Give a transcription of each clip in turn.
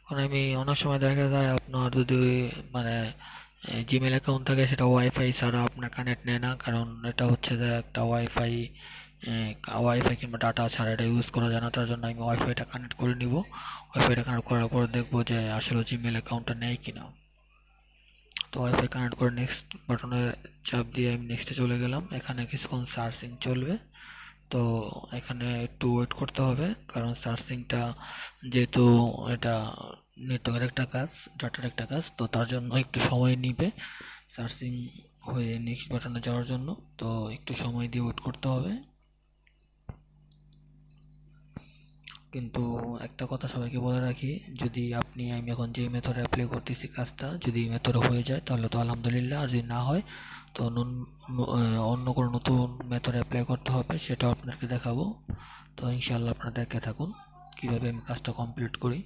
কারণ আমি অনেক সময় দেখা যায় আপনার যদি মানে জিমেল অ্যাকাউন্ট থাকে সেটা ওয়াইফাই ছাড়া আপনার কানেক্ট নেয় না, কারণ এটা হচ্ছে যে একটা ওয়াইফাই কিংবা ডাটা ছাড়া এটা ইউজ করা যায় না। তার জন্য আমি ওয়াইফাইটা কানেক্ট করে নিব। ওয়াইফাইটা কানেক্ট করার পর দেখবো যে আসলে জিমেল অ্যাকাউন্টটা নেয় কিনা। তো ওয়াইফাই কানেক্ট করে নেক্সট বাটনে চাপ দিয়ে আমি নেক্সটে চলে গেলাম। এখানে কিছুক্ষণ সার্চিং চলবে। তো এখানে একটু ওয়েট করতে হবে, কারণ সার্চিংটা যেহেতু এটা নেটওয়ার্কের একটা কাজ, ডাটার একটা কাজ, তো তার জন্য একটু সময় নিবে সার্চিং হয়ে নেক্সট বাটনে যাওয়ার জন্য। তো একটু সময় দিয়ে ওয়েট করতে হবে। কিন্তু একটা কথা সবাইকে বলে রাখি, যদি আমি এখন যে মেথডে অ্যাপ্লাই করতেছি কাজটা, যদি এই মেথডে হয়ে যায় তাহলে তো আলহামদুলিল্লাহ, আর যদি না হয় তো অন্য কোনো নতুন মেথড অ্যাপ্লাই করতে হবে, সেটাও আপনাকে দেখাবো। তো ইনশাআল্লাহ আপনারা দেখে থাকুন কীভাবে আমি কাজটা কমপ্লিট করি।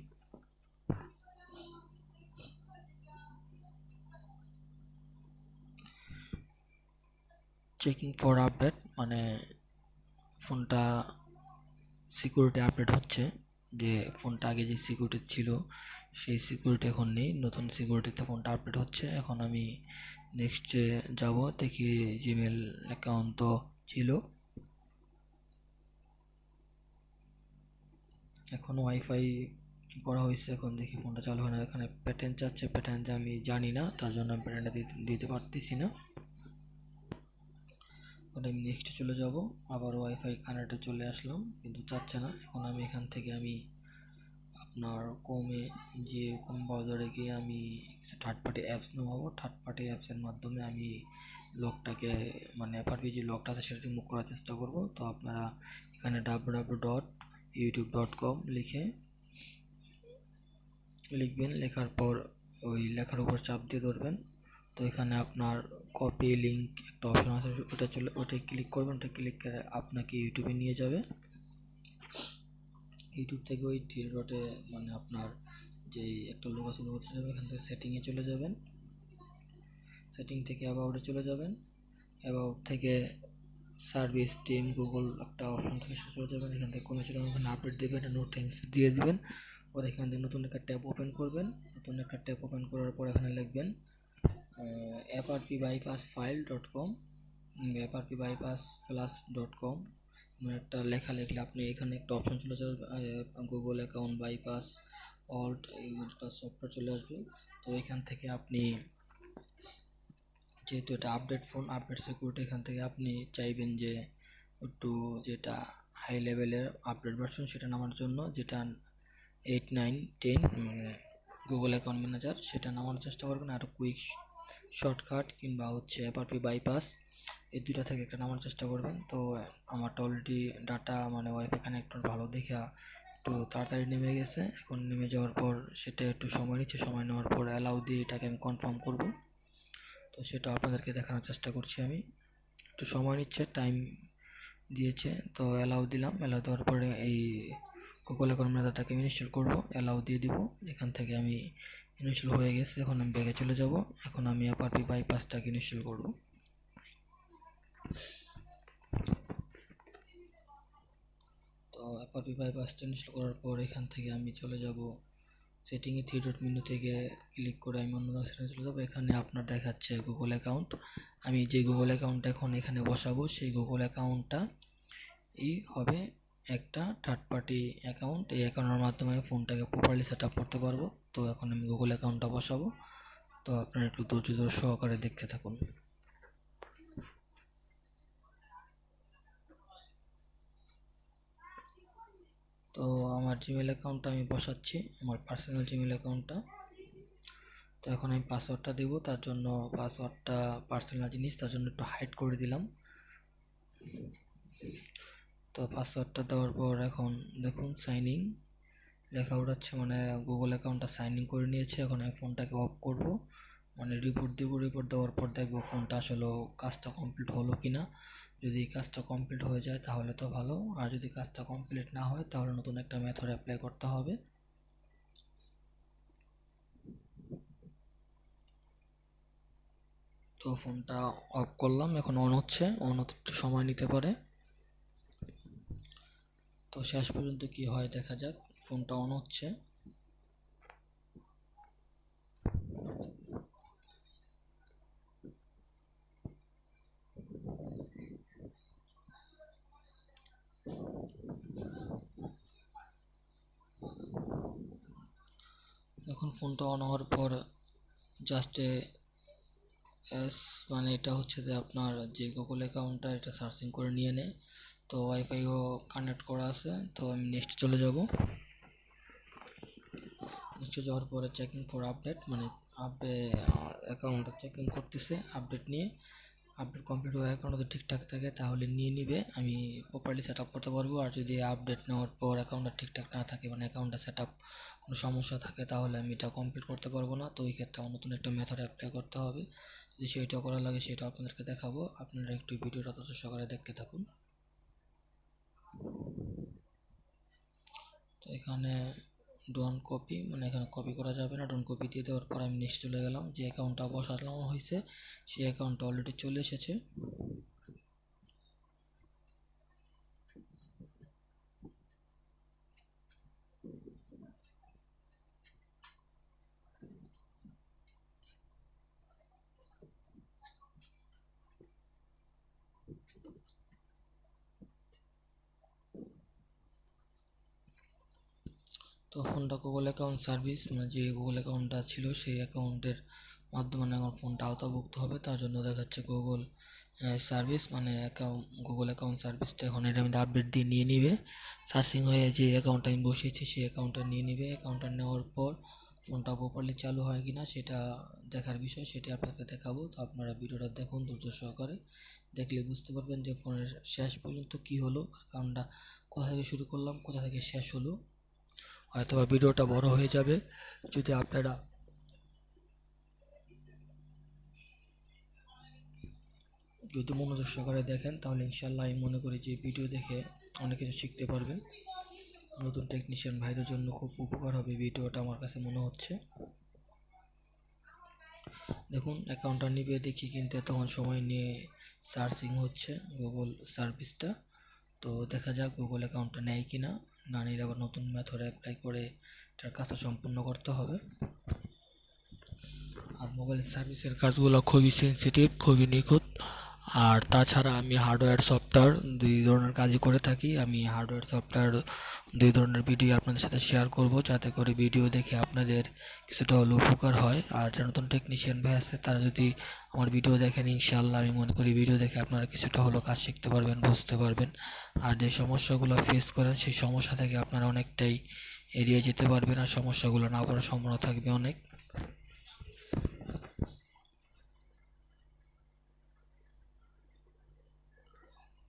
চেকিং ফর আপডেট মানে ফোনটা সিকিউরিটি আপডেট হচ্ছে, যে ফোনটা আগে যে সিকিউরিটি ছিল সেই সিকিউরিটি এখন নেই, নতুন সিকিউরিটিতে ফোনটা আপডেট হচ্ছে। এখন আমি নেক্সটে যাব, দেখি জিমেল অ্যাকাউন্ট তো ছিল, এখন ওয়াইফাই করা হয়েছে, এখন দেখি ফোনটা চালু হয় না। এখানে প্যাটার্ন চাচ্ছে, প্যাটার্নটা আমি জানি না, তার জন্য আমি প্যাটার্নটা দিতে পারতেছি না। এখন আমি নেক্সটে চলে যাব, আবার ওয়াইফাই কানেক্টে চলে আসলাম, কিন্তু চাচ্ছে না। এখন আমি এখান থেকে আপনার কোম ব্রাউজারে গিয়ে আমি কিছু থার্ড পার্টি অ্যাপস নামাবো। থার্ড পার্টি অ্যাপসের মাধ্যমে আমি লকটাকে মানে অ্যাপারপি যে লকটা আছে সেটা রিমুভ করার চেষ্টা করব। তো আপনারা এখানে www.youtube.com লিখবেন, লেখার পর ওই লেখার উপর চাপ দিয়ে ধরবেন। তো এখানে আপনার কপি লিঙ্ক একটা অপশন আছে, ওটাই ক্লিক করবেন। ওটা ক্লিক করে আপনাকে ইউটিউবে নিয়ে যাবে। ইউটিউব থেকে ওই থ্রি ডটে মানে আপনার যে একটা লোক আছে লোগোতে যাবেন, এখান থেকে সেটিংয়ে চলে যাবেন। সেটিং থেকে অ্যাবাউটে চলে যাবেন। অ্যাবাউট থেকে সার্ভিস টিম গুগল একটা অপশন থেকে সেটা চলে যাবেন। এখান থেকে কোনো সেটা ওখানে আপডেট দেবেন, নো থ্যাঙ্কস দিয়ে দিবেন। পরে এখান থেকে নতুন একটা ট্যাব ওপেন করবেন। নতুন একটা ট্যাব ওপেন করার পর এখানে লিখবেন aprpbypassfile.com aprpbypassplus.com একটা লেখা লিখলে আপনি এখানে একটা অপশন চলে যাবে, গুগল অ্যাকাউন্ট বাইপাস অল্ট এই একটা সফটওয়্যার চলে আসবে। তো এখান থেকে আপনি যেহেতু এটা আপডেট ফোন, আপডেট সিকিউরিটি, এখান থেকে আপনি চাইবেন যে একটু যেটা হাই লেভেলের আপডেট ভার্সন সেটা নামার জন্য, যেটা 8 9 10 গুগল অ্যাকাউন্ট ম্যানেজার সেটা নামানোর চেষ্টা করবেন। আর কুইক শর্টকাট কিংবা হচ্ছে এপারপি বাইপাস এই দুটা থেকে একটা নামার চেষ্টা করবেন। তো আমারটা অলরেডি ডাটা মানে ওয়াইফাই কানেক্টর ভালো দেখে একটু তাড়াতাড়ি নেমে গেছে। এখন নেমে যাওয়ার পর সেটা একটু সময় নিচ্ছে, সময় নেওয়ার পর অ্যালাউ দিয়ে এটাকে আমি কনফার্ম করব। তো সেটা আপনাদেরকে দেখানোর চেষ্টা করছি। আমি একটু সময় নিচ্ছে, টাইম দিয়েছে, তো অ্যালাউ দিলাম। অ্যালাউ দেওয়ার পরে এই গুগল অ্যাকাউন্ট ম্যানেজারটাকে ইনস্টল করব, অ্যালাউ দিয়ে দিব। এখান থেকে আমি ইনস্টল হয়ে গেছে, এখন আমি ব্যাগে চলে যাব। এখন আমি এপারপি বাইপাসটাকে ইনস্টল করব। তো এপারপি বাইপাসটা ইনস্টল করার পর এখান থেকে আমি চলে যাব সেটিংয়ে, থ্রি ডট মেনু থেকে ক্লিক করে আমি অন্য সেটিংয়ে চলে যাবো। এখানে আপনার দেখাচ্ছে গুগল অ্যাকাউন্ট। আমি যে গুগল অ্যাকাউন্টটা এখন এখানে বসাবো সেই গুগল অ্যাকাউন্টটা হবে একটা থার্ড পার্টি অ্যাকাউন্ট। এই অ্যাকাউন্টের মাধ্যমে আমি ফোনটাকে প্রপারলি সেট আপ করতে পারবো। তো এখন আমি গুগল অ্যাকাউন্টটা বসাবো। তো আপনারা একটু ধৈর্য সহকারে দেখতে থাকুন। তো আমার জিমেল অ্যাকাউন্টটা আমি বসাচ্ছি, আমার পার্সোনাল জিমেল অ্যাকাউন্টটা। তো এখন আমি পাসওয়ার্ডটা দেবো, তার জন্য পাসওয়ার্ডটা পার্সোনাল জিনিস, তার জন্য একটু হাইড করে দিলাম। তো পাসওয়ার্ডটা দেওয়ার পর এখন দেখুন সাইন ইন লেখা উঠাচ্ছে, মানে গুগল অ্যাকাউন্টটা সাইন ইন করে নিয়েছে। এখন আমি ফোনটাকে অফ করব, মানে রিপোর্ট দিব। রিপোর্ট দেওয়ার পর দেখবো ফোনটা আসলে কাজটা কমপ্লিট হলো কি না। যদি কাজটা কমপ্লিট হয়ে যায় তাহলে তো ভালো, আর যদি কাজটা কমপ্লিট না হয় তাহলে নতুন একটা মেথড অ্যাপ্লাই করতে হবে। তো ফোনটা অফ করলাম, এখন অন হচ্ছে, অন হতে একটু সময় নিতে পারে। তো শেষ পর্যন্ত কি হয় দেখা যাক। ফোনটা অন হচ্ছে। এখন ফোনটা অন হওয়ার পর জাস্ট এস মানে এটা হচ্ছে যে আপনার যে গুগল অ্যাকাউন্টটা এটা সার্চিং করে নিয়ে নেয়। তো ওয়াইফাইও কানেক্ট করা আছে, তো আমি নেক্সট চলে যাব। নেক্সটে যাওয়ার পরে চেকিং ফর আপডেট, মানে অ্যাকাউন্টটা চেকিং করতেছে আপডেট নিয়ে। আপডেট কমপ্লিট হয়ে অ্যাকাউন্ট যদি ঠিকঠাক থাকে তাহলে নিয়ে নিবে, আমি প্রপারলি সেট আপ করতে পারবো। আর যদি আপডেট নেওয়ার পর অ্যাকাউন্টটা ঠিকঠাক না থাকে, মানে অ্যাকাউন্টটা সেট আপ কোনো সমস্যা থাকে, তাহলে আমি এটা কমপ্লিট করতে পারবো না। তো ওই ক্ষেত্রে আমার নতুন একটা মেথড অ্যাপ্লাই করতে হবে। যদি সেটা করা লাগে সেটা আপনাদেরকে দেখাবো, আপনারা একটু ভিডিওটা ধৈর্য সহকারে দেখতে থাকুন। তো এখানে ডোন্ট কপি, মানে এখানে কপি করা যাবে না, ডোন্ট কপি দিয়ে দেওয়ার পর আমি নেক্সট চলে গেলাম। যে অ্যাকাউন্টটা বসানো হয়েছে সেই অ্যাকাউন্টটা অলরেডি চলে এসেছে। তো ফোনটা গুগল অ্যাকাউন্ট সার্ভিস, মানে যে গুগল অ্যাকাউন্টটা ছিল সেই অ্যাকাউন্টের মাধ্যমে এখন ফোনটা আওতাভুক্ত হবে। তার জন্য দেখাচ্ছে গুগল সার্ভিস, মানে গুগল অ্যাকাউন্ট সার্ভিসটা এখন এটা মধ্যে আপডেট দিয়ে নিয়ে নিবে। সার্চিং হয়ে যে অ্যাকাউন্টটা আমি বসিয়েছি সেই অ্যাকাউন্টটা নিয়ে নিবে। অ্যাকাউন্টটা নেওয়ার পর ফোনটা প্রপারলি চালু হয় কিনা সেটা দেখার বিষয়, সেটা আপনাকে দেখাবো। তো আপনারা ভিডিওটা দেখুন ধৈর্য সহকারে, দেখলে বুঝতে পারবেন যে ফোনের শেষ পর্যন্ত কি হলো, কারণটা কোথা থেকে শুরু করলাম কোথা থেকে শেষ হলো। হয়তোবা ভিডিওটা বড় হয়ে যাবে, যদি আপনারা মনোযোগ সহকারে দেখেন, তাহলে ইনশাল্লাহ আমি মনে করি যে ভিডিও দেখে অনেক কিছু শিখতে পারবেন। নতুন টেকনিশিয়ান ভাইদের জন্য খুব উপকার হবে ভিডিওটা আমার কাছে মনে হচ্ছে। দেখুন অ্যাকাউন্টটা নিবে দেখি, কিন্তু তখন সময় নিয়ে সার্চিং হচ্ছে গুগল সার্ভিসটা। তো দেখা যাক গুগল অ্যাকাউন্টটা নেয় কি না, না নিলে আবার নতুন মেথড অ্যাপ্লাই করে এটার কাজটা সম্পূর্ণ করতে হবে। আর মোবাইল সার্ভিসের কাজগুলো খুবই সেন্সিটিভ, খুবই নিখুঁত। আর তাছাড়া আমি হার্ডওয়্যার সফটওয়্যার দুই ধরনের কাজই করে থাকি। আমি হার্ডওয়্যার সফটওয়্যার দুই ধরনের ভিডিও আপনাদের সাথে শেয়ার করব, যাতে করে ভিডিও দেখে আপনাদের কিছুটা হলেও উপকার হয়। আর যারা নতুন টেকনিশিয়ান ভাই আছে তারা যদি আমার ভিডিও দেখেন, ইনশাআল্লাহ আমি মনে করি ভিডিও দেখে আপনারা কিছুটা হলেও কাজ শিখতে পারবেন, বুঝতে পারবেন। আর যে সমস্যাগুলো ফেস করেন সেই সমস্যা থেকে আপনারা অনেকটাই এড়িয়ে যেতে পারবেন, আর সমস্যাগুলো না করার সম্ভাবনা থাকবে অনেক।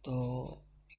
তো